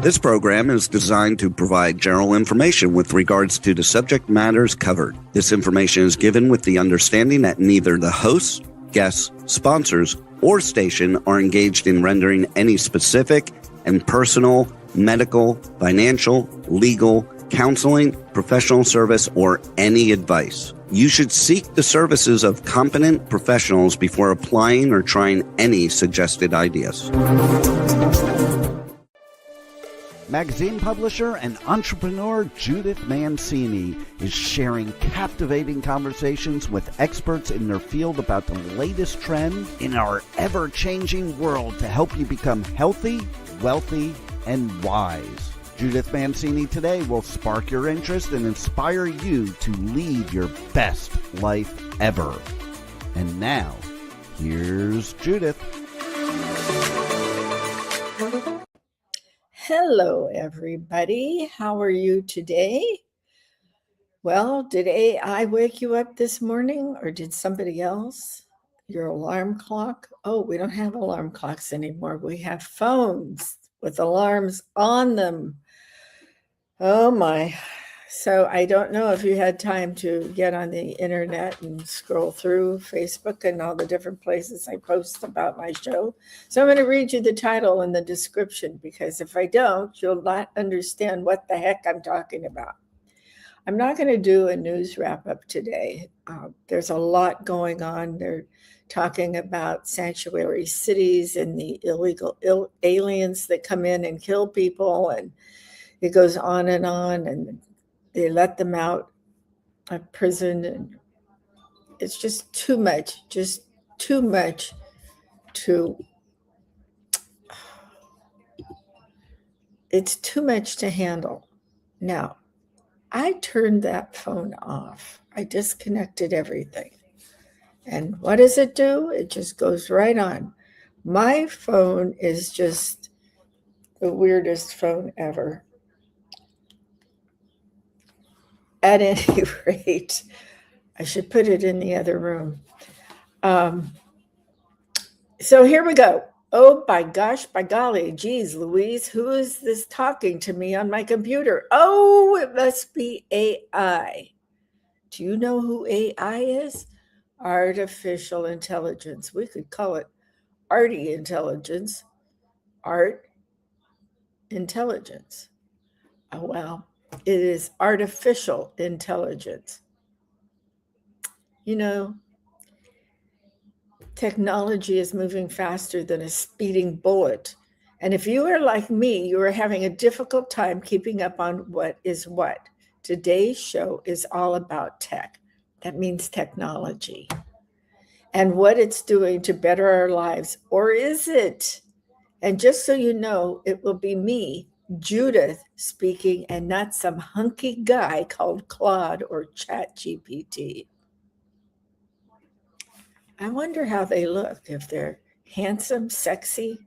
This program is designed to provide general information with regards to the subject matters covered. This information is given with the understanding that neither the hosts, guests, sponsors, or station are engaged in rendering any specific and personal, medical, financial, legal, counseling, professional service, or any advice. You should seek the services of competent professionals before applying or trying any suggested ideas. Magazine publisher and entrepreneur Judith Mancini is sharing captivating conversations with experts in their field about the latest trend in our ever-changing world to help you become healthy, wealthy, and wise. Judith Mancini today will spark your interest and inspire you to lead your best life ever. And now, here's Judith. Hello, everybody. How are you today? Well, did AI wake you up this morning, or did somebody else? Your alarm clock? Oh, we don't have alarm clocks anymore. We have phones with alarms on them. Oh my. So I don't know if you had time to get on the internet and scroll through Facebook and all the different places I post about my show. So I'm going to read you the title and the description, because if I don't, you'll not understand what the heck I'm talking about. I'm not going to do a news wrap up today. There's a lot going on. They're talking about sanctuary cities and the illegal aliens that come in and kill people, and it goes on, and they let them out of prison, and it's just too much it's too much to handle. Now, I turned that phone off. I disconnected everything. And what does it do? It just goes right on. My phone is just the weirdest phone ever. At any rate, I should put it in the other room. So here we go. Oh, by gosh, by golly, geez, Louise, who is this talking to me on my computer? Oh, it must be AI. Do you know who AI is? Artificial intelligence. We could call it arty intelligence. Art intelligence. Oh, well. It is artificial intelligence. You know, technology is moving faster than a speeding bullet. And if you are like me, you are having a difficult time keeping up on what is what. Today's show is all about tech. That means technology. And what it's doing to better our lives. Or is it? And just so you know, it will be me, Judith, speaking, and not some hunky guy called Claude or ChatGPT. I wonder how they look, if they're handsome, sexy,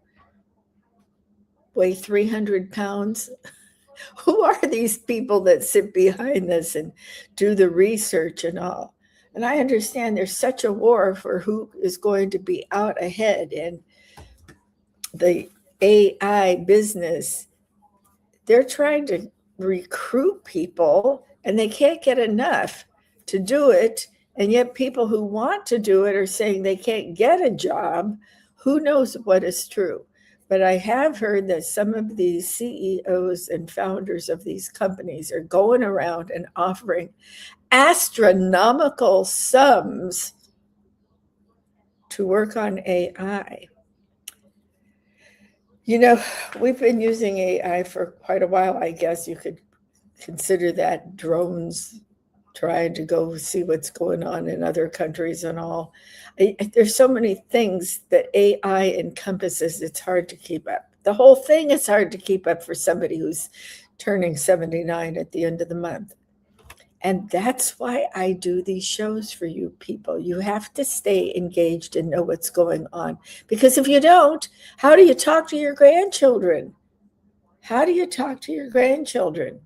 weigh 300 pounds. Who are these people that sit behind this and do the research and all? And I understand there's such a war for who is going to be out ahead in the AI business. They're trying to recruit people, and they can't get enough to do it. And yet people who want to do it are saying they can't get a job. Who knows what is true? But I have heard that some of these CEOs and founders of these companies are going around and offering astronomical sums to work on AI. You know, we've been using AI for quite a while. I guess you could consider that drones, trying to go see what's going on in other countries and all. There's so many things that AI encompasses, it's hard to keep up. The whole thing is hard to keep up for somebody who's turning 79 at the end of the month. And that's why I do these shows for you people. You have to stay engaged and know what's going on. Because if you don't, how do you talk to your grandchildren? How do you talk to your grandchildren?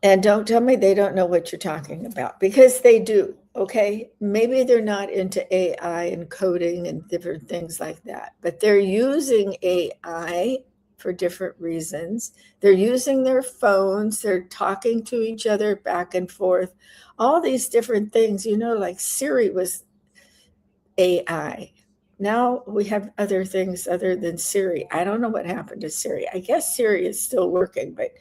And don't tell me they don't know what you're talking about, because they do. Okay. Maybe they're not into AI and coding and different things like that, but they're using AI for different reasons. They're using their phones. They're talking to each other back and forth, all these different things, like Siri was AI. Now we have other things other than Siri. I don't know what happened to Siri. I guess Siri is still working, but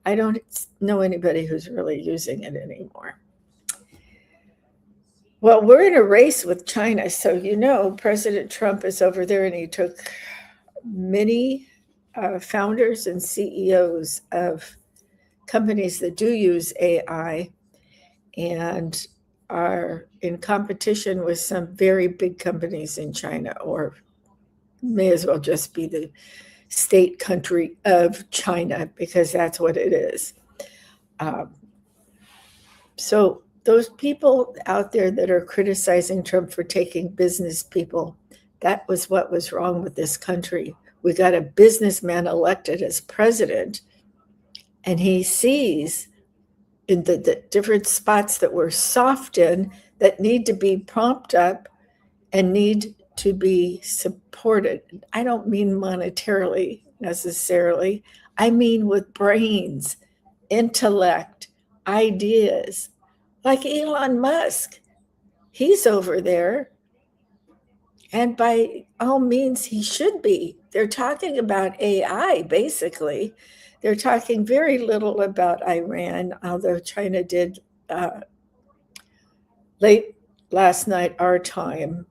I don't know anybody who's really using it anymore. Well, we're in a race with China. So, President Trump is over there, and he took many founders and CEOs of companies that do use AI and are in competition with some very big companies in China, or may as well just be the state country of China, because that's what it is. So those people out there that are criticizing Trump for taking business people, that was what was wrong with this country. We got a businessman elected as president, and he sees in the different spots that we're soft in that need to be propped up and need to be supported. I don't mean monetarily necessarily. I mean with brains, intellect, ideas, like Elon Musk. He's over there, and by all means, he should be. They're talking about AI, basically. They're talking very little about Iran, although China did late last night, our time,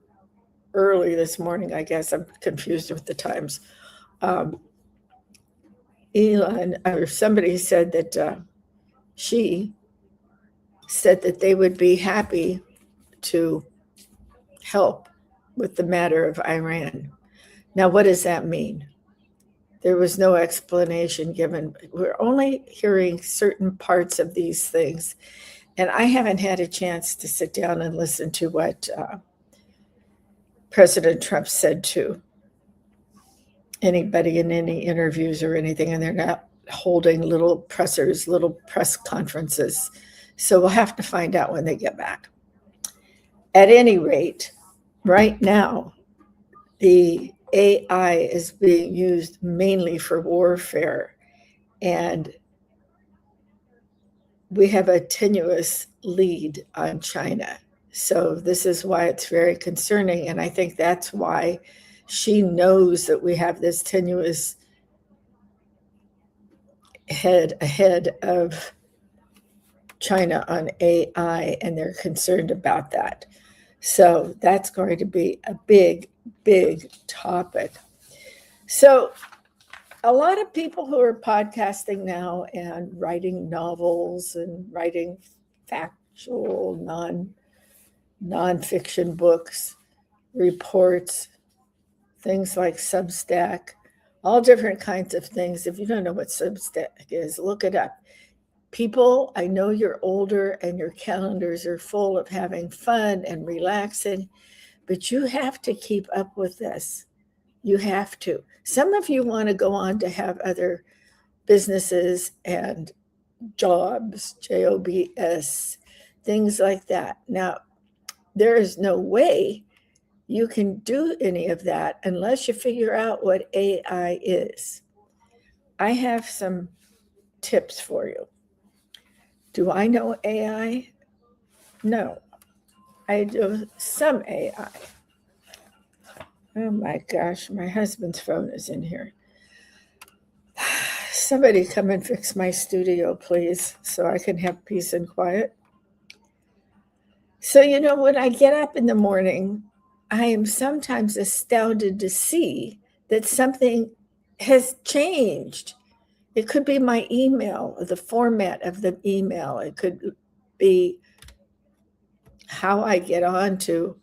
early this morning, I guess. I'm confused with the times. Elon, or somebody said that she said that they would be happy to help with the matter of Iran. Now, what does that mean? There was no explanation given. We're only hearing certain parts of these things, and I haven't had a chance to sit down and listen to what President Trump said to anybody in any interviews or anything, and they're not holding little press conferences. So we'll have to find out when they get back. At any rate, right now, the AI is being used mainly for warfare, and we have a tenuous lead on China. So this is why it's very concerning, and I think that's why she knows that we have this tenuous head ahead of China on AI, and they're concerned about that. So that's going to be a big, big topic. So a lot of people who are podcasting now and writing novels and writing factual, nonfiction books, reports, things like Substack, all different kinds of things. If you don't know what Substack is, look it up. People, I know you're older and your calendars are full of having fun and relaxing, but you have to keep up with this. You have to. Some of you want to go on to have other businesses and jobs, jobs, things like that. Now, there is no way you can do any of that unless you figure out what AI is. I have some tips for you. Do I know AI? No. I do some AI. Oh my gosh, my husband's phone is in here. Somebody come and fix my studio, please, so I can have peace and quiet. So, when I get up in the morning, I am sometimes astounded to see that something has changed. It could be my email, the format of the email. It could be how I get on to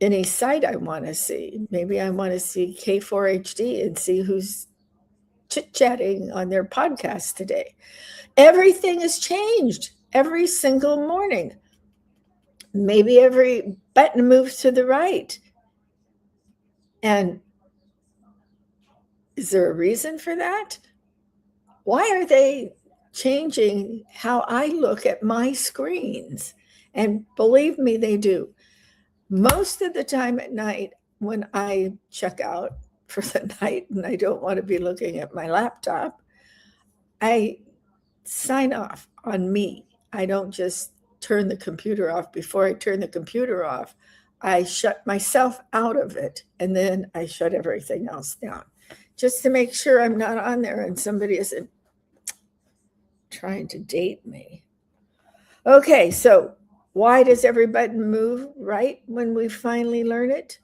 any site I want to see. Maybe I want to see K4HD and see who's chit-chatting on their podcast today. Everything has changed every single morning. Maybe every button moves to the right. And is there a reason for that? Why are they changing how I look at my screens. And believe me, they do. Most of the time at night, when I check out for the night and I don't want to be looking at my laptop, I sign off on me. I don't just turn the computer off. Before I turn the computer off, I shut myself out of it, and then I shut everything else down, just to make sure I'm not on there and somebody isn't trying to date me. Okay, so why does every button move right when we finally learn it?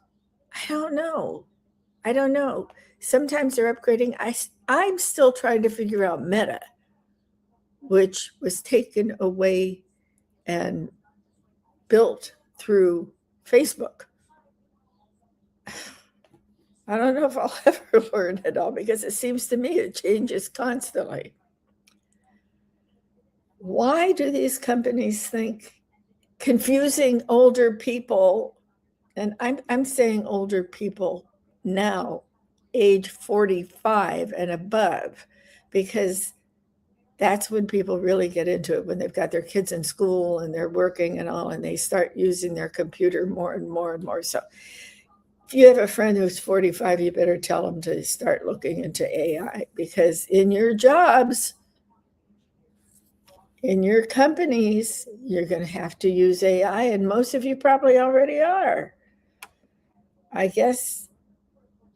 I don't know. Sometimes they're upgrading. I'm still trying to figure out Meta, which was taken away and built through Facebook. I don't know if I'll ever learn it all, because it seems to me it changes constantly. Why do these companies think confusing older people, and I'm saying older people now, age 45 and above, because that's when people really get into it, when they've got their kids in school and they're working and all, and they start using their computer more and more and more. So if you have a friend who's 45, you better tell them to start looking into AI, because in your jobs, in your companies, you're going to have to use AI, and most of you probably already are. I guess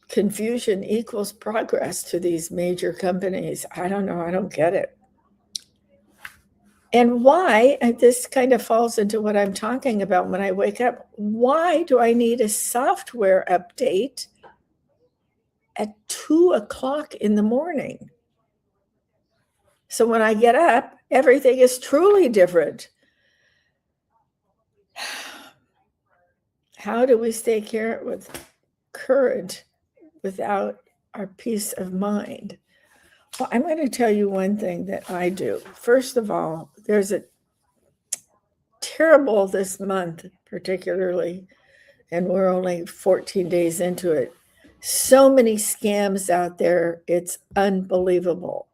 confusion equals progress to these major companies. I don't know. I don't get it. And why, and this kind of falls into what I'm talking about when I wake up, why do I need a software update at 2:00 in the morning? So when I get up, everything is truly different. How do we stay current without our peace of mind? Well, I'm going to tell you one thing that I do. First of all, there's a terrible this month, particularly, and we're only 14 days into it. So many scams out there. It's unbelievable.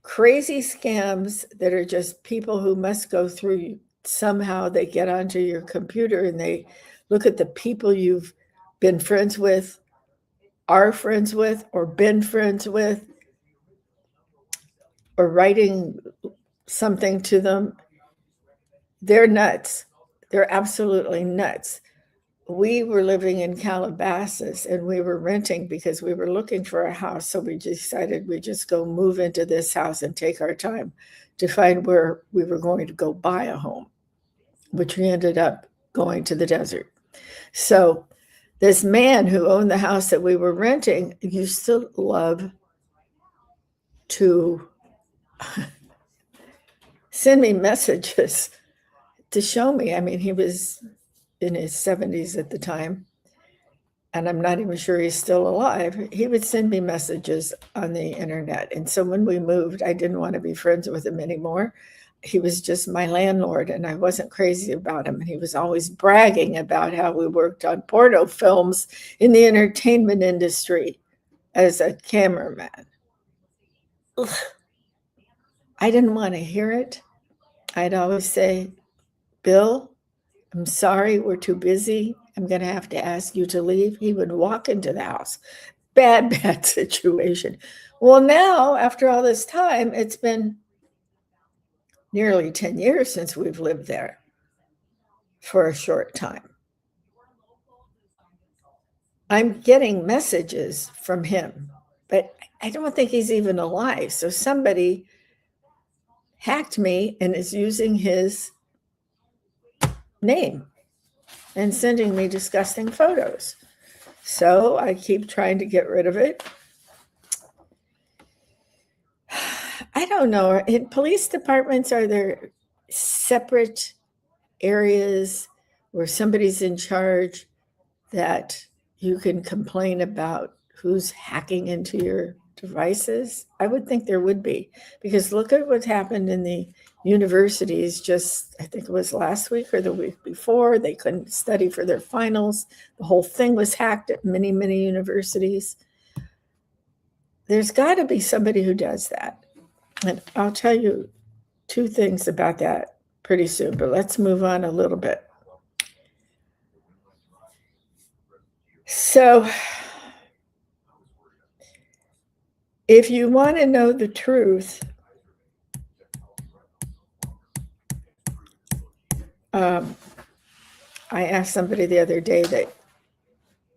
Crazy scams that are just people who must go through. Somehow they get onto your computer and they look at the people you've been friends with, are friends with, or been friends with, or writing something to them. They're nuts. They're absolutely nuts. We were living in Calabasas and we were renting because we were looking for a house. So we decided we'd just go move into this house and take our time to find where we were going to go buy a home, which we ended up going to the desert. So this man who owned the house that we were renting used to love to send me messages to show me. I mean, he was in his 70s at the time, and I'm not even sure he's still alive. He would send me messages on the internet. And so when we moved, I didn't want to be friends with him anymore. He was just my landlord, and I wasn't crazy about him. And he was always bragging about how we worked on porno films in the entertainment industry as a cameraman. Ugh. I didn't want to hear it. I'd always say, Bill, I'm sorry, we're too busy. I'm going to have to ask you to leave. He would walk into the house. Bad situation. Well, now, after all this time, it's been nearly 10 years since we've lived there for a short time. I'm getting messages from him, but I don't think he's even alive. So somebody hacked me and is using his name and sending me disgusting photos. So I keep trying to get rid of it. I don't know. In police departments, are there separate areas where somebody's in charge that you can complain about who's hacking into your devices? I would think there would be, because look at what happened in the universities just, I think it was last week or the week before. They couldn't study for their finals. The whole thing was hacked at many, many universities. There's got to be somebody who does that. And I'll tell you 2 things about that pretty soon, but let's move on a little bit. So, if you want to know the truth, I asked somebody the other day that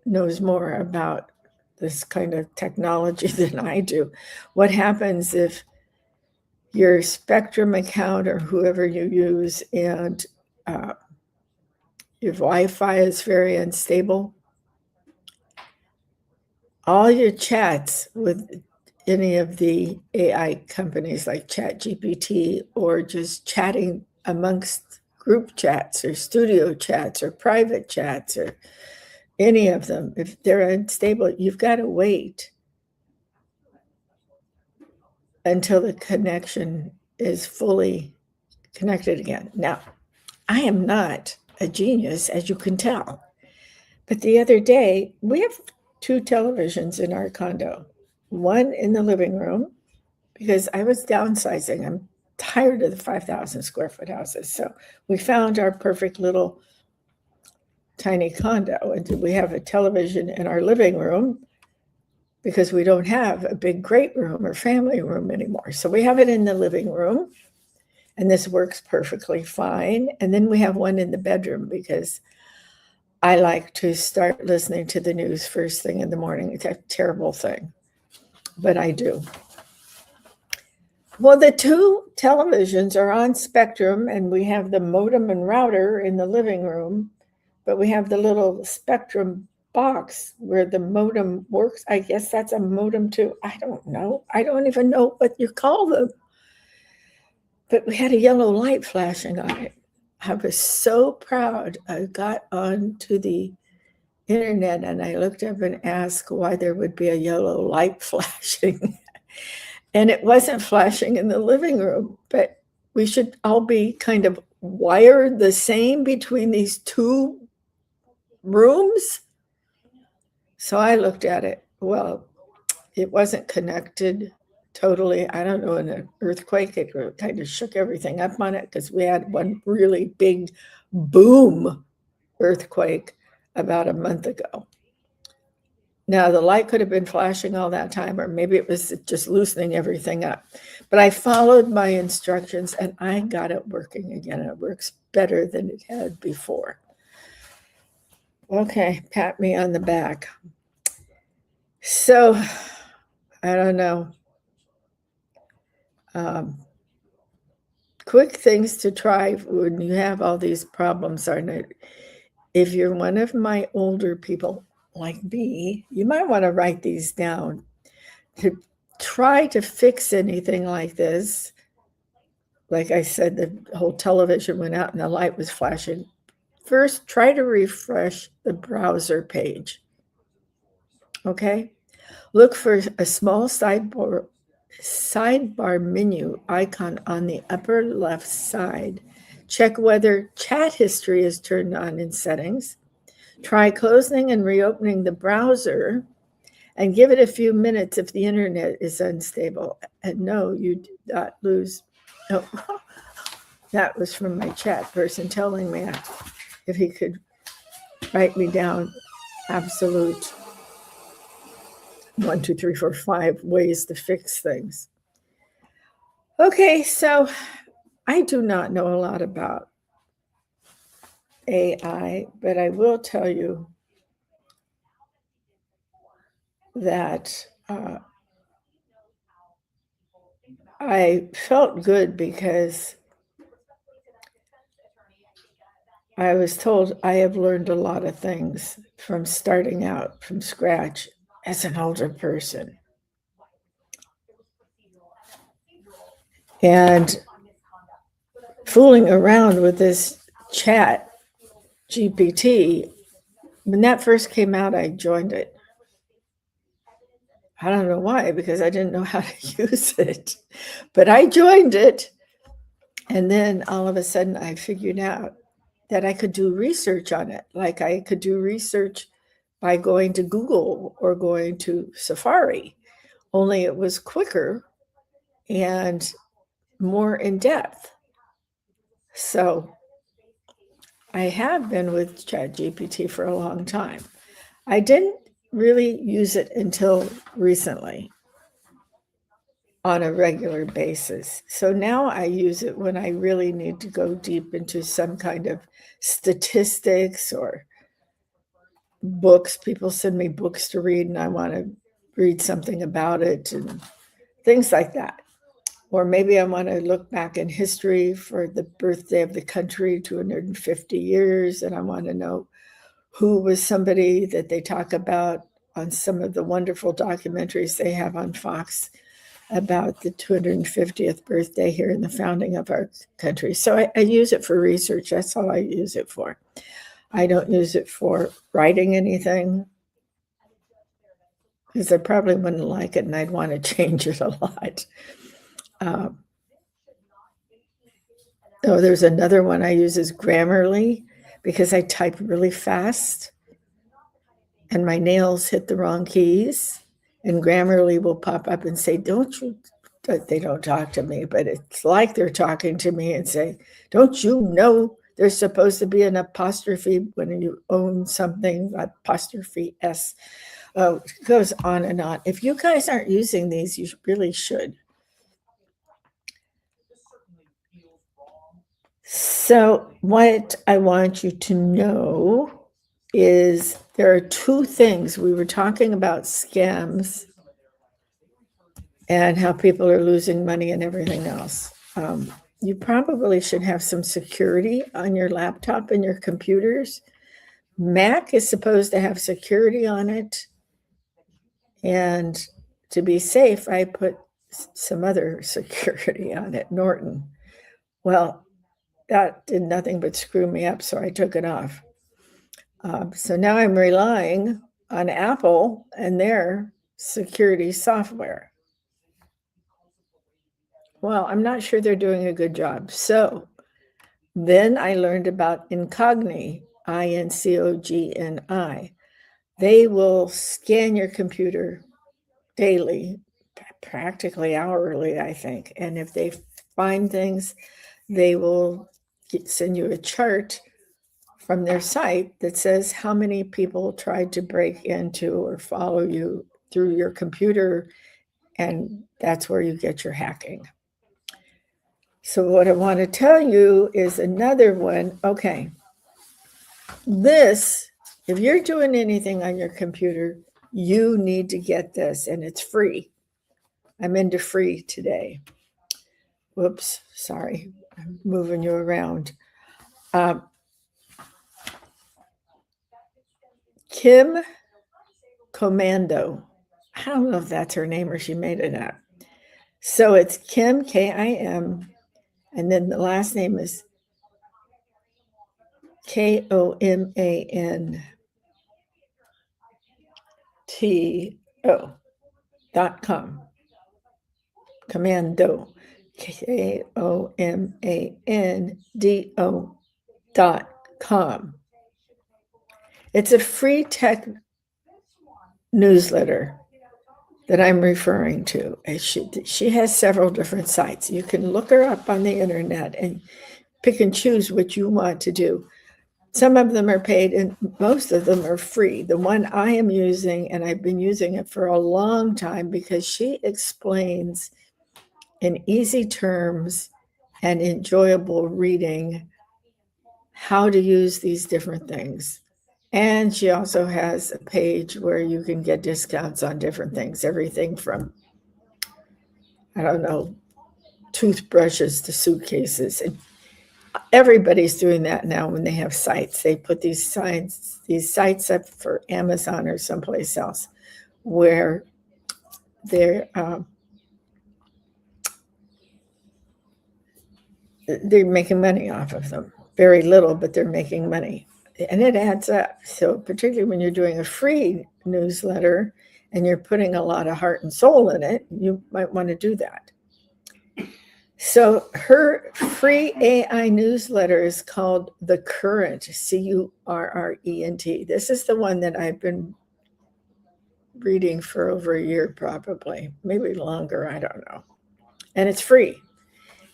knows more about this kind of technology than I do. What happens if your Spectrum account or whoever you use and your Wi-Fi is very unstable? All your chats with any of the AI companies like ChatGPT or just chatting amongst group chats or studio chats or private chats or any of them, if they're unstable, you've got to wait until the connection is fully connected again. Now, I am not a genius, as you can tell, but the other day, we have 2 televisions in our condo, one in the living room, because I was downsizing. I'm tired of the 5,000 square foot houses. So we found our perfect little tiny condo, and we have a television in our living room because we don't have a big great room or family room anymore. So we have it in the living room, and this works perfectly fine. And then we have one in the bedroom because I like to start listening to the news first thing in the morning. It's a terrible thing, but I do. Well, the 2 televisions are on Spectrum, and we have the modem and router in the living room, but we have the little Spectrum box where the modem works. I guess that's a modem too. I don't know. I don't even know what you call them. But we had a yellow light flashing on it. I was so proud. I got onto the internet and I looked up and asked why there would be a yellow light flashing. And it wasn't flashing in the living room, but we should all be kind of wired the same between these 2 rooms. So I looked at it. Well, it wasn't connected totally. I don't know, in an earthquake, it kind of shook everything up on it because we had one really big boom earthquake about a month ago. Now, the light could have been flashing all that time, or maybe it was just loosening everything up. But I followed my instructions and I got it working again. It works better than it had before. Okay, pat me on the back. So, I don't know. Quick things to try when you have all these problems are not. If you're one of my older people like me, you might want to write these down. To try to fix anything like this, like I said, the whole television went out and the light was flashing. First, try to refresh the browser page. Okay? Look for a small sidebar menu icon on the upper left side. Check whether chat history is turned on in settings. Try closing and reopening the browser and give it a few minutes if the internet is unstable. And no, you did not lose. Oh, that was from my chat person telling me if he could write me down absolute 1, 2, 3, 4, 5 ways to fix things. Okay, so I do not know a lot about AI, but I will tell you that I felt good because I was told I have learned a lot of things from starting out from scratch as an older person. And fooling around with this chat GPT, when that first came out, I joined it. I don't know why, because I didn't know how to use it, but I joined it. And then all of a sudden I figured out that I could do research on it. Like I could do research by going to Google or going to Safari, only it was quicker and more in depth. So I have been with ChatGPT for a long time. I didn't really use it until recently on a regular basis. So now I use it when I really need to go deep into some kind of statistics or books. People send me books to read and I want to read something about it and things like that. Or maybe I want to look back in history for the birthday of the country, 250 years, and I want to know who was somebody that they talk about on some of the wonderful documentaries they have on Fox about the 250th birthday here in the founding of our country. So I use it for research. That's all I use it for. I don't use it for writing anything because I probably wouldn't like it and I'd want to change it a lot. There's another one I use is Grammarly because I type really fast and my nails hit the wrong keys. And Grammarly will pop up and say, they don't talk to me, but it's like they're talking to me and say, don't you know there's supposed to be an apostrophe when you own something, apostrophe S. It goes on and on. If you guys aren't using these, you really should. So what I want you to know is there are two things. We were talking about scams and how people are losing money and everything else. You probably should have some security on your laptop and your computers. Mac is supposed to have security on it. And to be safe, I put some other security on it, Norton. Well, that did nothing but screw me up, so I took it off. So now I'm relying on Apple and their security software. Well, I'm not sure they're doing a good job. So then I learned about Incogni, INCOGNI. They will scan your computer daily, practically hourly, I think. And if they find things, they will send you a chart from their site that says how many people tried to break into or follow you through your computer, and that's where you get your hacking. So what I want to tell you is another one. Okay, this, if you're doing anything on your computer, you need to get this, and it's free. I'm into free today. Whoops, sorry, I'm moving you around. Kim Komando. I don't know if that's her name or she made it up. So it's Kim, Kim, and then the last name is KOMANTO.com. Commando. KOMANDO.com. It's a free tech newsletter that I'm referring to. She has several different sites. You can look her up on the internet and pick and choose what you want to do. Some of them are paid and most of them are free. The one I am using, and I've been using it for a long time because she explains in easy terms and enjoyable reading how to use these different things. And she also has a page where you can get discounts on different things, everything from, I don't know, toothbrushes to suitcases. And everybody's doing that now when they have sites. They put these sites up for Amazon or someplace else where they're making money off of them. Very little, but they're making money. And it adds up. So particularly when you're doing a free newsletter and you're putting a lot of heart and soul in it, you might want to do that. So her free AI newsletter is called The Current, CURRENT. This is the one that I've been reading for over a year, probably, maybe longer, I don't know. and it's free.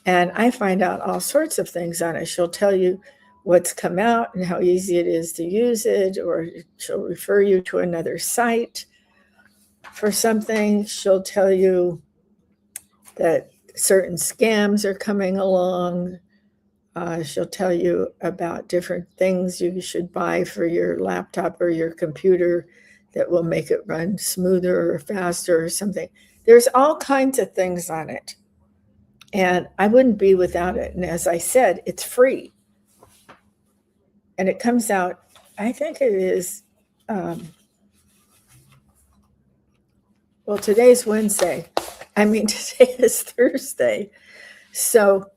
And I find out all sorts of things on it. She'll tell you what's come out and how easy it is to use it, or she'll refer you to another site for something. She'll tell you that certain scams are coming along. She'll tell you about different things you should buy for your laptop or your computer that will make it run smoother or faster or something. There's all kinds of things on it. And I wouldn't be without it. And as I said, it's free. And it comes out, I think it is, well, today's Wednesday. Today is Thursday. So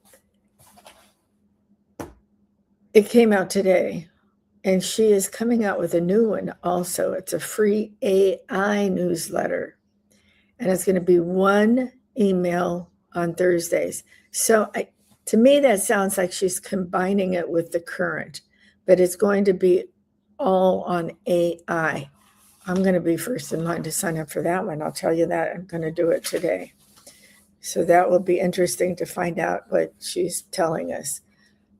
it came out today. And she is coming out with a new one also. It's a free AI newsletter. And it's going to be one email on Thursdays. So to me, that sounds like she's combining it with the current, but it's going to be all on AI. I'm going to be first in line to sign up for that one. I'll tell you that. I'm going to do it today. So that will be interesting to find out what she's telling us.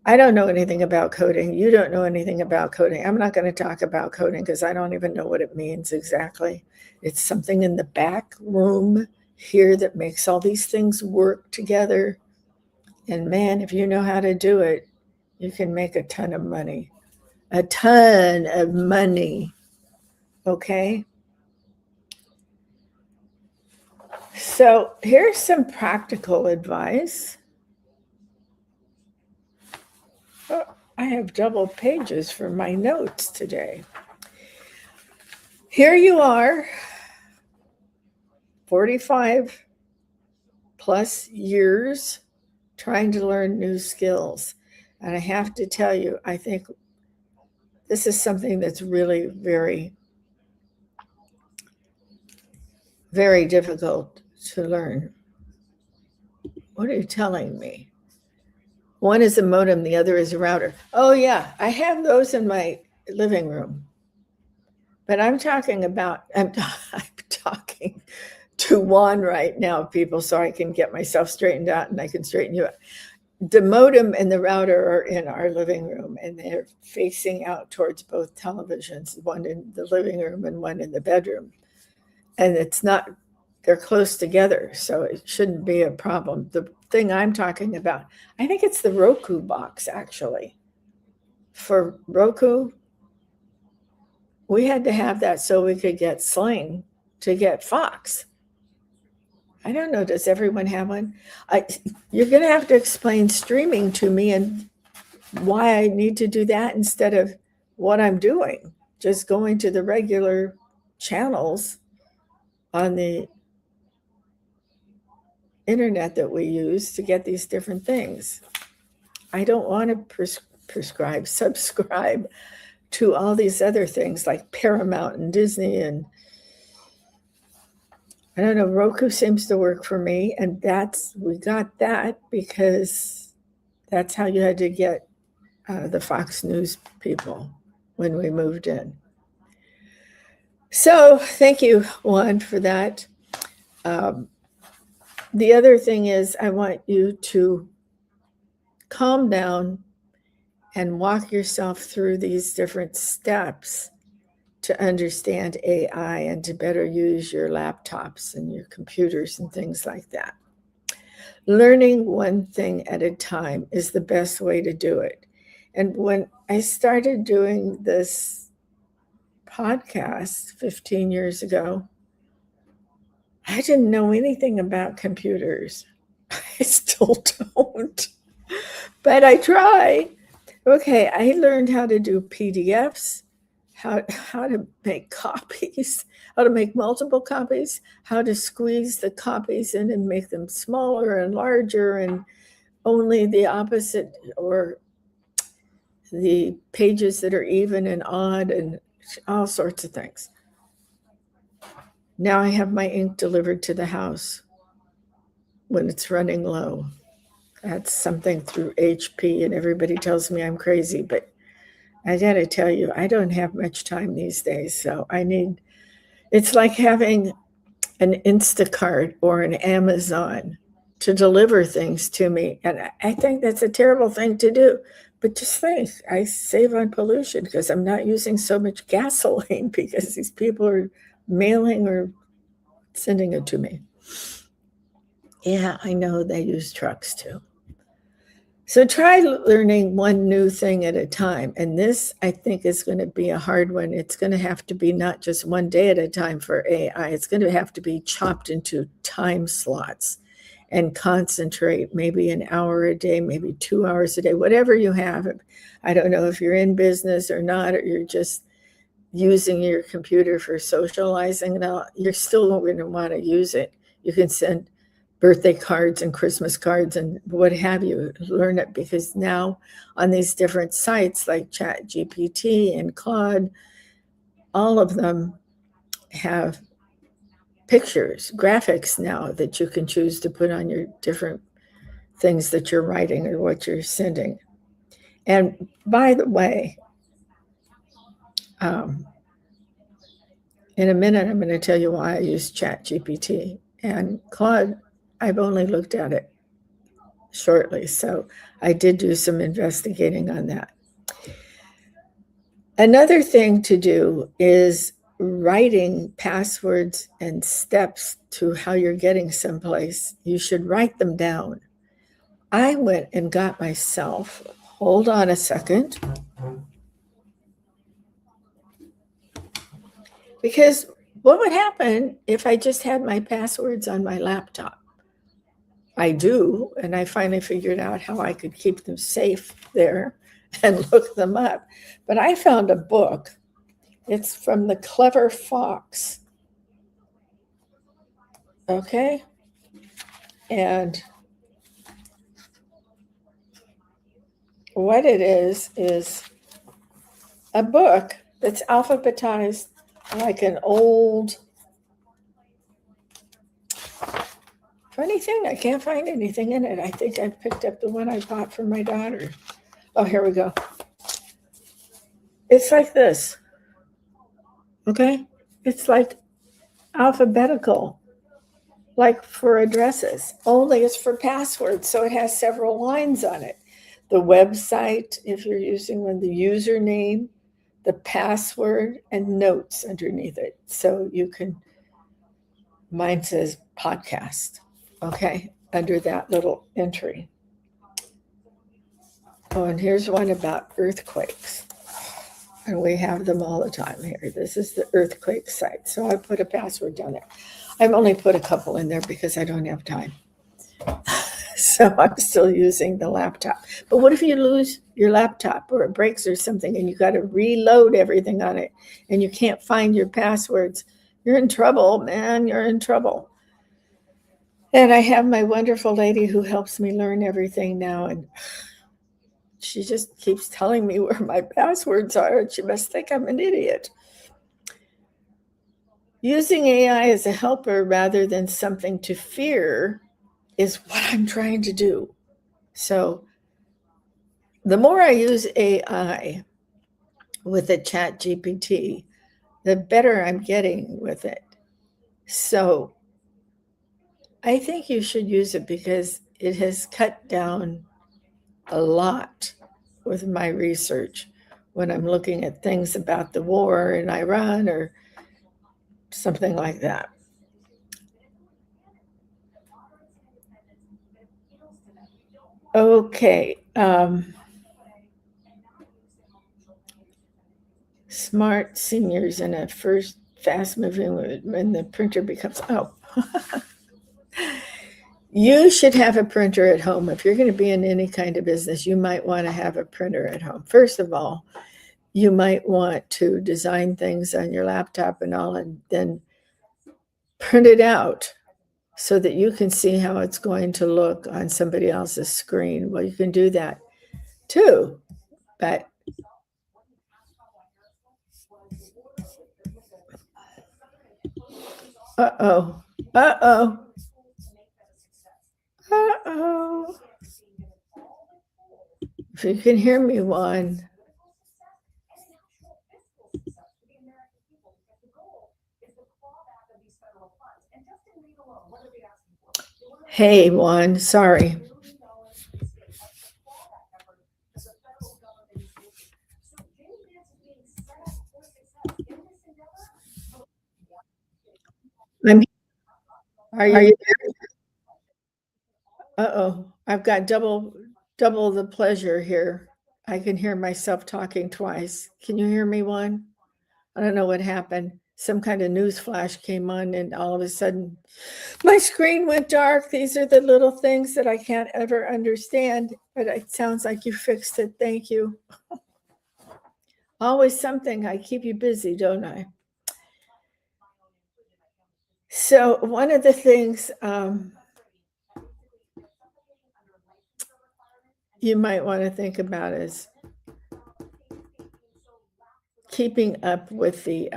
I don't know anything about coding. You don't know anything about coding. I'm not going to talk about coding because I don't even know what it means exactly. It's something in the back room here that makes all these things work together. And man, if you know how to do it, you can make a ton of money. A ton of money. Okay? So here's some practical advice. Oh, I have double pages for my notes today. Here you are, 45 plus years trying to learn new skills. And I have to tell you, I think this is something that's really very, very difficult to learn. What are you telling me? One is a modem, the other is a router. Oh yeah, I have those in my living room. But I'm talking to Juan right now, people, so I can get myself straightened out and I can straighten you out. The modem and the router are in our living room, and they're facing out towards both televisions, one in the living room and one in the bedroom. And they're close together, so it shouldn't be a problem. The thing I'm talking about, I think it's the Roku box, actually. For Roku, we had to have that so we could get Sling to get Fox. I don't know, does everyone have one? You're going to have to explain streaming to me and why I need to do that instead of what I'm doing, just going to the regular channels on the internet that we use to get these different things. I don't want to subscribe to all these other things like Paramount and Disney, and I don't know, Roku seems to work for me, and we got that because that's how you had to get the Fox News people when we moved in. So thank you, Juan, for that. The other thing is I want you to calm down and walk yourself through these different steps to understand AI and to better use your laptops and your computers and things like that. Learning one thing at a time is the best way to do it. And when I started doing this podcast 15 years ago, I didn't know anything about computers. I still don't, but I try. Okay, I learned how to do PDFs, how to make copies, how to make multiple copies, how to squeeze the copies in and make them smaller and larger and only the opposite or the pages that are even and odd and all sorts of things. Now I have my ink delivered to the house when it's running low. That's something through HP, and everybody tells me I'm crazy, but I got to tell you, I don't have much time these days. So it's like having an Instacart or an Amazon to deliver things to me. And I think that's a terrible thing to do. But just think, I save on pollution because I'm not using so much gasoline because these people are mailing or sending it to me. Yeah, I know they use trucks too. So try learning one new thing at a time. And this, I think, is going to be a hard one. It's going to have to be not just one day at a time for AI. It's going to have to be chopped into time slots and concentrate maybe an hour a day, maybe 2 hours a day, whatever you have. I don't know if you're in business or not, or you're just using your computer for socializing. Now, you're still going to want to use it. You can send birthday cards and Christmas cards and what have you, learn it, because now on these different sites like ChatGPT and Claude, all of them have pictures, graphics now that you can choose to put on your different things that you're writing or what you're sending. And by the way, in a minute, I'm going to tell you why I use ChatGPT. And Claude, I've only looked at it shortly, so I did do some investigating on that. Another thing to do is writing passwords and steps to how you're getting someplace. You should write them down. I went and got myself, hold on a second, because what would happen if I just had my passwords on my laptop? I do, and I finally figured out how I could keep them safe there and look them up. But I found a book. It's from the Clever Fox. Okay? And what it is a book that's alphabetized like an old. Funny thing, I can't find anything in it. I think I picked up the one I bought for my daughter. Oh, here we go. It's like this. Okay? It's like alphabetical, like for addresses, only it's for passwords. So it has several lines on it. The website, if you're using one, the username, the password, and notes underneath it. So you can, mine says podcast, okay, under that little entry. Oh, and here's one about earthquakes. And we have them all the time here. This is the earthquake site. So I put a password down there. I've only put a couple in there because I don't have time. So I'm still using the laptop. But what if you lose your laptop or it breaks or something and you got to reload everything on it and you can't find your passwords? You're in trouble, man. You're in trouble. And I have my wonderful lady who helps me learn everything now. And she just keeps telling me where my passwords are. And she must think I'm an idiot. Using AI as a helper rather than something to fear is what I'm trying to do. So the more I use AI with the ChatGPT, the better I'm getting with it. So I think you should use it because it has cut down a lot with my research when I'm looking at things about the war in Iran or something like that. Okay. Smart seniors in a first fast moving when the printer becomes, you should have a printer at home. If you're going to be in any kind of business, you might want to have a printer at home. First of all, you might want to design things on your laptop and all, and then print it out so that you can see how it's going to look on somebody else's screen. Well, you can do that too, but uh-oh. If you can hear me, Juan. Hey, Juan, sorry. I'm. Are you? Uh-oh, I've got double the pleasure here. I can hear myself talking twice. Can you hear me, Juan? I don't know what happened. Some kind of news flash came on, and all of a sudden, my screen went dark. These are the little things that I can't ever understand, but it sounds like you fixed it. Thank you. Always something. I keep you busy, don't I? So one of the things you might want to think about is keeping up with the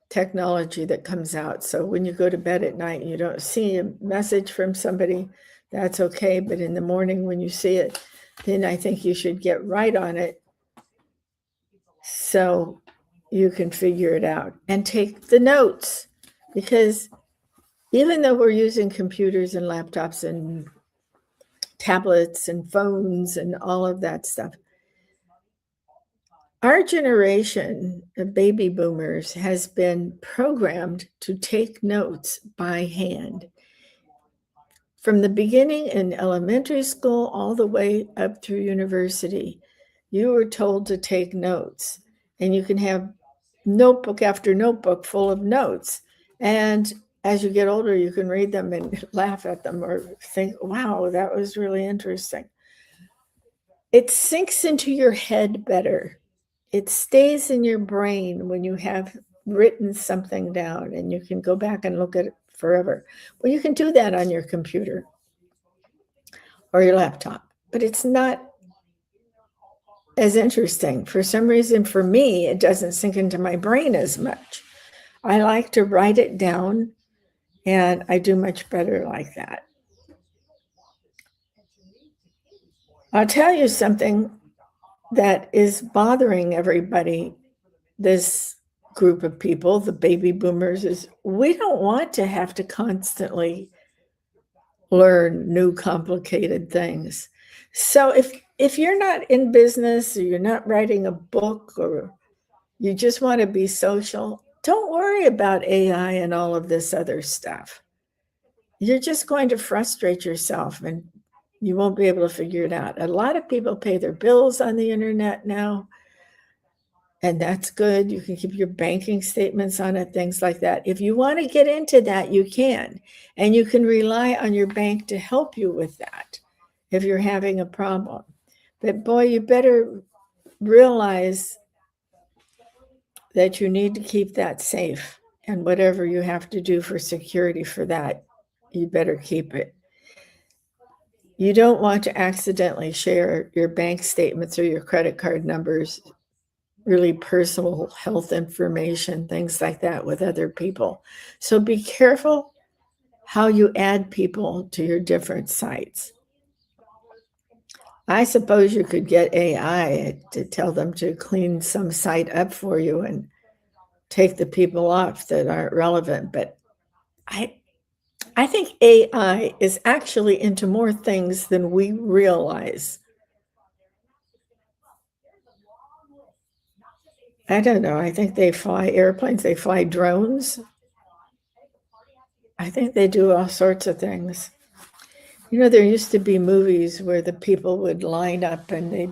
technology that comes out. So when you go to bed at night and you don't see a message from somebody, that's okay. But in the morning when you see it, then I think you should get right on it so you can figure it out and take the notes. Because even though we're using computers and laptops and tablets and phones and all of that stuff, our generation of baby boomers has been programmed to take notes by hand. From the beginning in elementary school all the way up through university, you were told to take notes, and you can have notebook after notebook full of notes. And as you get older, you can read them and laugh at them or think, wow, that was really interesting. It sinks into your head better. It stays in your brain when you have written something down, and you can go back and look at it forever. Well, you can do that on your computer or your laptop, but it's not as interesting. For some reason, for me, it doesn't sink into my brain as much. I like to write it down, and I do much better like that. I'll tell you something that is bothering everybody, this group of people, the baby boomers, is we don't want to have to constantly learn new complicated things. So if you're not in business or you're not writing a book or you just want to be social, don't worry about AI and all of this other stuff. You're just going to frustrate yourself and you won't be able to figure it out. A lot of people pay their bills on the internet now, and that's good. You can keep your banking statements on it, things like that. If you want to get into that, you can, and you can rely on your bank to help you with that if you're having a problem. But boy, you better realize that you need to keep that safe, and whatever you have to do for security for that, you better keep it. You don't want to accidentally share your bank statements or your credit card numbers, really personal health information, things like that with other people. So be careful how you add people to your different sites. I suppose you could get AI to tell them to clean some site up for you and take the people off that aren't relevant. But I think AI is actually into more things than we realize. I don't know. I think they fly airplanes, they fly drones. I think they do all sorts of things. You know, there used to be movies where the people would line up and they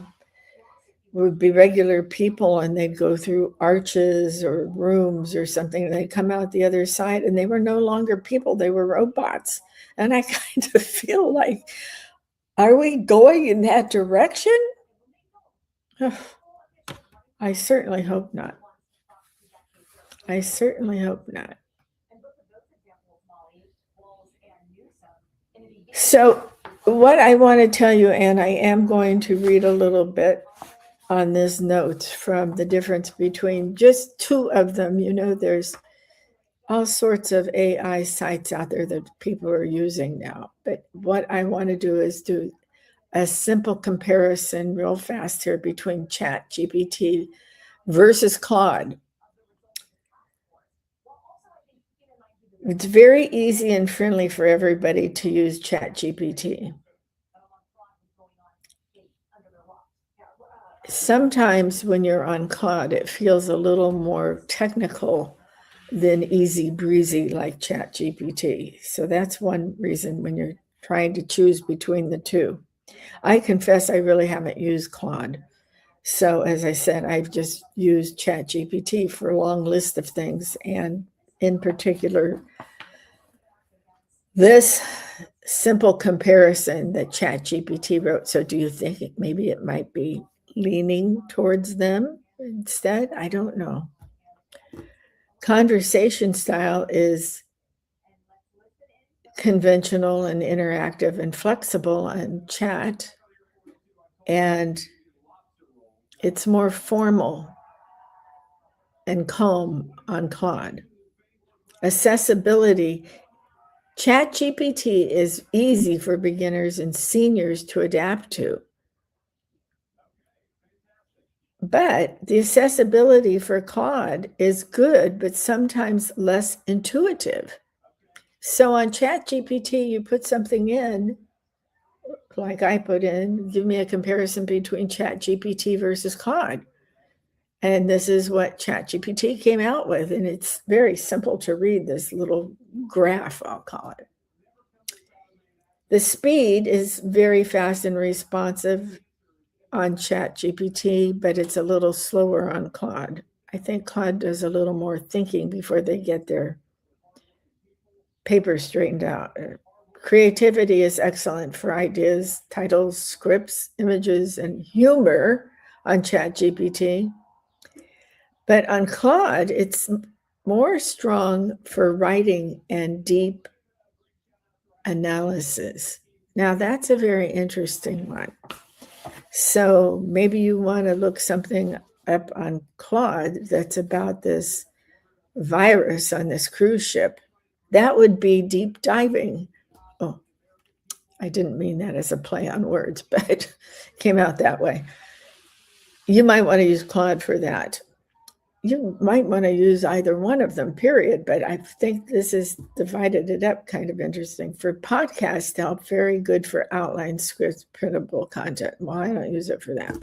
would be regular people and they'd go through arches or rooms or something, and they'd come out the other side and they were no longer people, they were robots. And I kind of feel like, are we going in that direction? I certainly hope not. I certainly hope not. So, what I want to tell you, and I am going to read a little bit on this note from the difference between just two of them. You know, there's all sorts of AI sites out there that people are using now. But what I want to do is do a simple comparison real fast here between ChatGPT versus Claude. It's very easy and friendly for everybody to use ChatGPT. Sometimes when you're on Claude, it feels a little more technical than easy breezy like ChatGPT. So that's one reason when you're trying to choose between the two. I confess I really haven't used Claude. So as I said, I've just used ChatGPT for a long list of things, and in particular, this simple comparison that ChatGPT wrote. So do you think maybe it might be leaning towards them instead? I don't know. Conversation style is conventional and interactive and flexible on chat, and it's more formal and calm on Claude. Accessibility, ChatGPT is easy for beginners and seniors to adapt to. But the accessibility for Claude is good, but sometimes less intuitive. So on ChatGPT, you put something in, like I put in, give me a comparison between ChatGPT versus Claude. And this is what ChatGPT came out with. And it's very simple to read, this little graph, I'll call it. The speed is very fast and responsive on ChatGPT, but it's a little slower on Claude. I think Claude does a little more thinking before they get their paper straightened out. Creativity is excellent for ideas, titles, scripts, images, and humor on ChatGPT. But on Claude, it's more strong for writing and deep analysis. Now, that's a very interesting one. So maybe you want to look something up on Claude that's about this virus on this cruise ship. That would be deep diving. Oh, I didn't mean that as a play on words, but it came out that way. You might want to use Claude for that. You might want to use either one of them, period. But I think this is divided it up kind of interesting. For podcast help, very good for outline scripts, printable content. Well, I don't use it for that,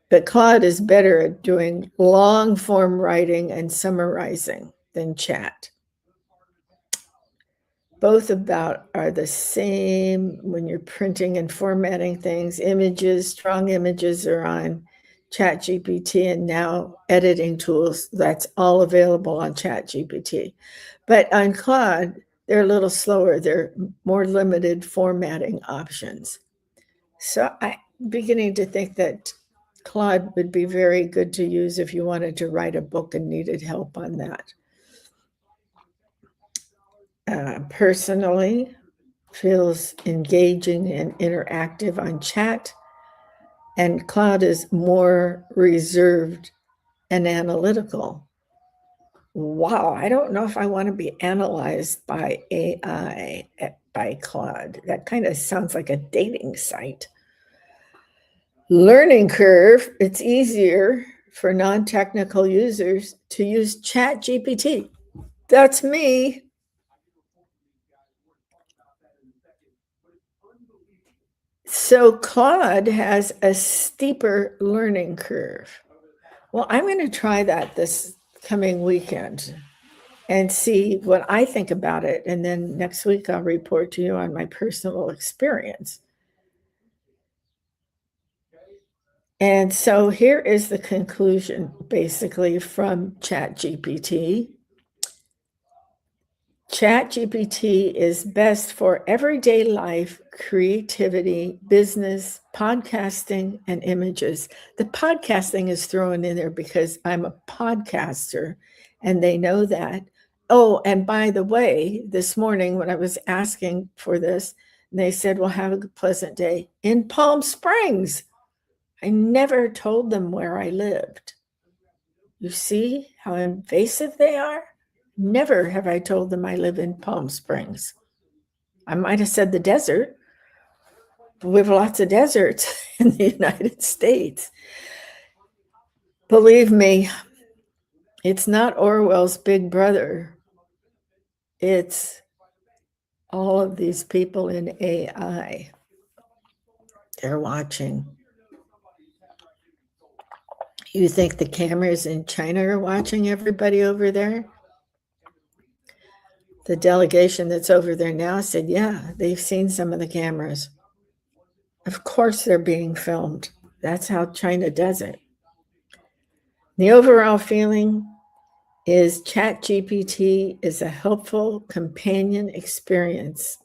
but Claude is better at doing long form writing and summarizing than chat. Both about are the same when you're printing and formatting things. Images, strong images are on ChatGPT, and now editing tools, that's all available on ChatGPT. But on Claude, they're a little slower. They're more limited formatting options. So I'm beginning to think that Claude would be very good to use if you wanted to write a book and needed help on that. Personally, feels engaging and interactive on chat, and Claude is more reserved and analytical. Wow, I don't know if I want to be analyzed by AI, by Claude. That kind of sounds like a dating site. Learning curve, it's easier for non-technical users to use ChatGPT. That's me. So Claude has a steeper learning curve. Well, I'm going to try that this coming weekend and see what I think about it. And then next week, I'll report to you on my personal experience. And so here is the conclusion, basically, from ChatGPT. ChatGPT is best for everyday life, creativity, business, podcasting, and images. The podcasting is thrown in there because I'm a podcaster and they know that. Oh, and by the way, this morning when I was asking for this, they said, well, have a pleasant day in Palm Springs. I never told them where I lived. You see how invasive they are? Never have I told them I live in Palm Springs. I might have said the desert. We have lots of deserts in the United States. Believe me, It's not Orwell's Big Brother. It's all of these people in AI. They're watching. You think the cameras in China are watching everybody over there? The delegation that's over there now said, yeah, they've seen some of the cameras. Of course they're being filmed. That's how China does it. The overall feeling is ChatGPT is a helpful companion experience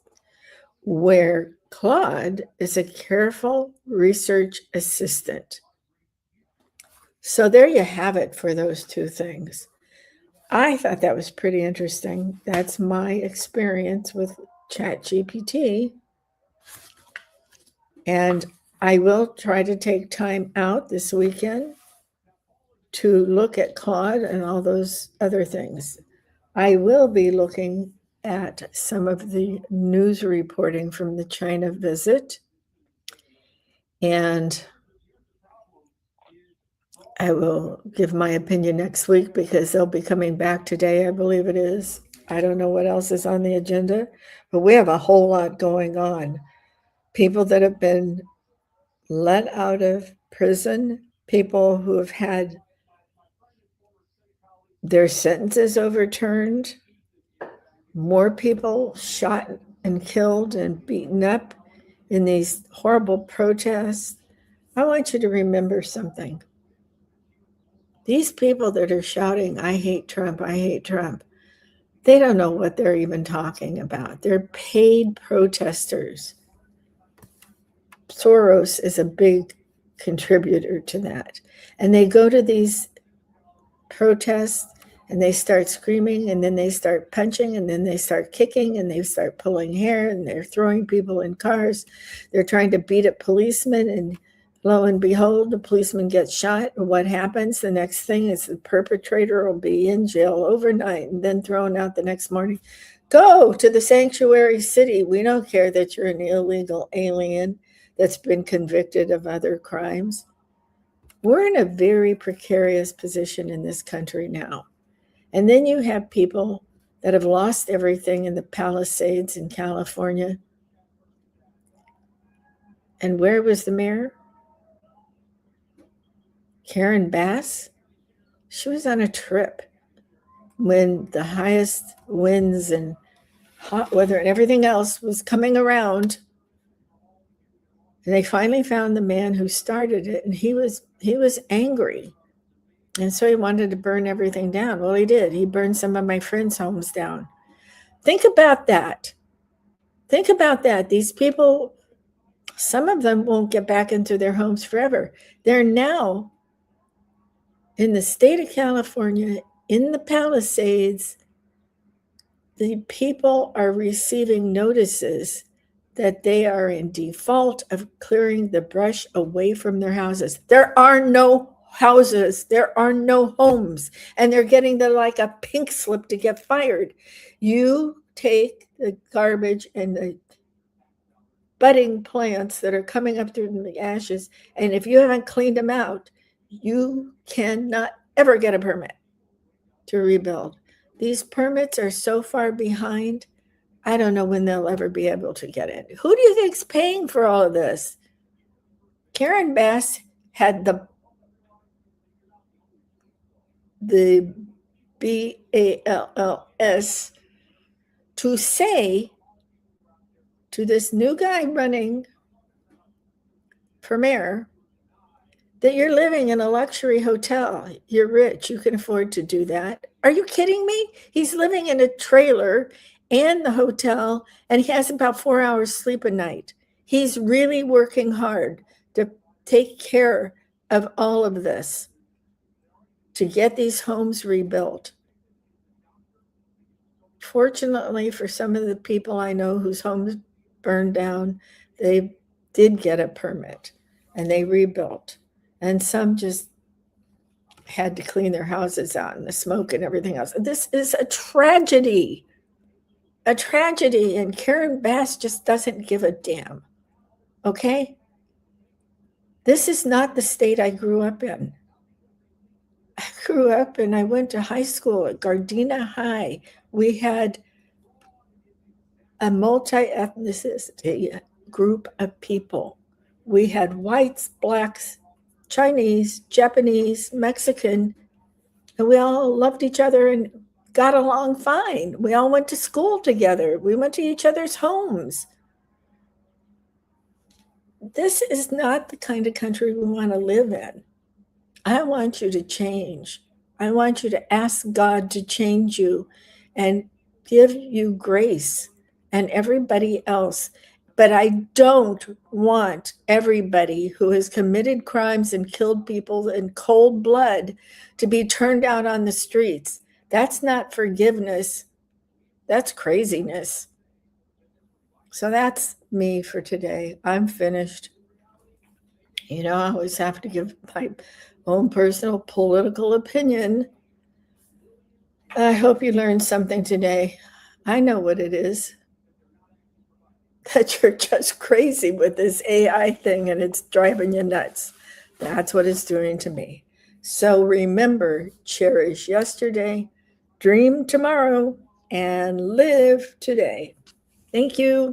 where Claude is a careful research assistant. So there you have it for those two things. I thought that was pretty interesting. That's my experience with ChatGPT. And I will try to take time out this weekend to look at Claude and all those other things. I will be looking at some of the news reporting from the China visit. And I will give my opinion next week because they'll be coming back today, I believe it is. I don't know what else is on the agenda, but we have a whole lot going on. People that have been let out of prison, people who have had their sentences overturned, more people shot and killed and beaten up in these horrible protests. I want you to remember something. These people that are shouting, I hate Trump, I hate Trump, they don't know what they're even talking about. They're paid protesters. Soros is a big contributor to that. And they go to these protests and they start screaming and then they start punching and then they start kicking and they start pulling hair and they're throwing people in cars. They're trying to beat up policemen and lo and behold, the policeman gets shot. And what happens? The next thing is the perpetrator will be in jail overnight and then thrown out the next morning. Go to the sanctuary city. We don't care that you're an illegal alien that's been convicted of other crimes. We're in a very precarious position in this country now. And then you have people that have lost everything in the Palisades in California. And where was the mayor? Karen Bass. She was on a trip when the highest winds and hot weather and everything else was coming around. And they finally found the man who started it, and he was angry. And so he wanted to burn everything down. Well, he did. He burned some of my friends' homes down. Think about that. Think about that. These people, some of them won't get back into their homes forever. They're now in the state of California, in the Palisades. The people are receiving notices that they are in default of clearing the brush away from their houses. There are no houses. There are no homes. And they're getting like a pink slip to get fired. You take the garbage and the budding plants that are coming up through the ashes, and if you haven't cleaned them out, you cannot ever get a permit to rebuild. These permits are so far behind, I don't know when they'll ever be able to get in. Who do you think's paying for all of this? Karen Bass had the BALLS to say to this new guy running for mayor that you're living in a luxury hotel. You're rich. You can afford to do that. Are you kidding me? He's living in a trailer and the hotel, and he has about 4 hours sleep a night. He's really working hard to take care of all of this, to get these homes rebuilt. Fortunately, for some of the people I know whose homes burned down, they did get a permit and they rebuilt. And some just had to clean their houses out and the smoke and everything else. This is a tragedy. A tragedy. And Karen Bass just doesn't give a damn. Okay? This is not the state I grew up in. I grew up and I went to high school at Gardena High. We had a multi-ethnicity group of people. We had whites, blacks, Chinese, Japanese, Mexican, and we all loved each other and got along fine. We all went to school together. We went to each other's homes. This is not the kind of country we want to live in. I want you to change. I want you to ask God to change you and give you grace and everybody else. But I don't want everybody who has committed crimes and killed people in cold blood to be turned out on the streets. That's not forgiveness. That's craziness. So that's me for today. I'm finished. I always have to give my own personal political opinion. I hope you learned something today. I know what it is. That you're just crazy with this AI thing and it's driving you nuts. That's what it's doing to me. So remember, cherish yesterday, dream tomorrow, and live today. Thank you.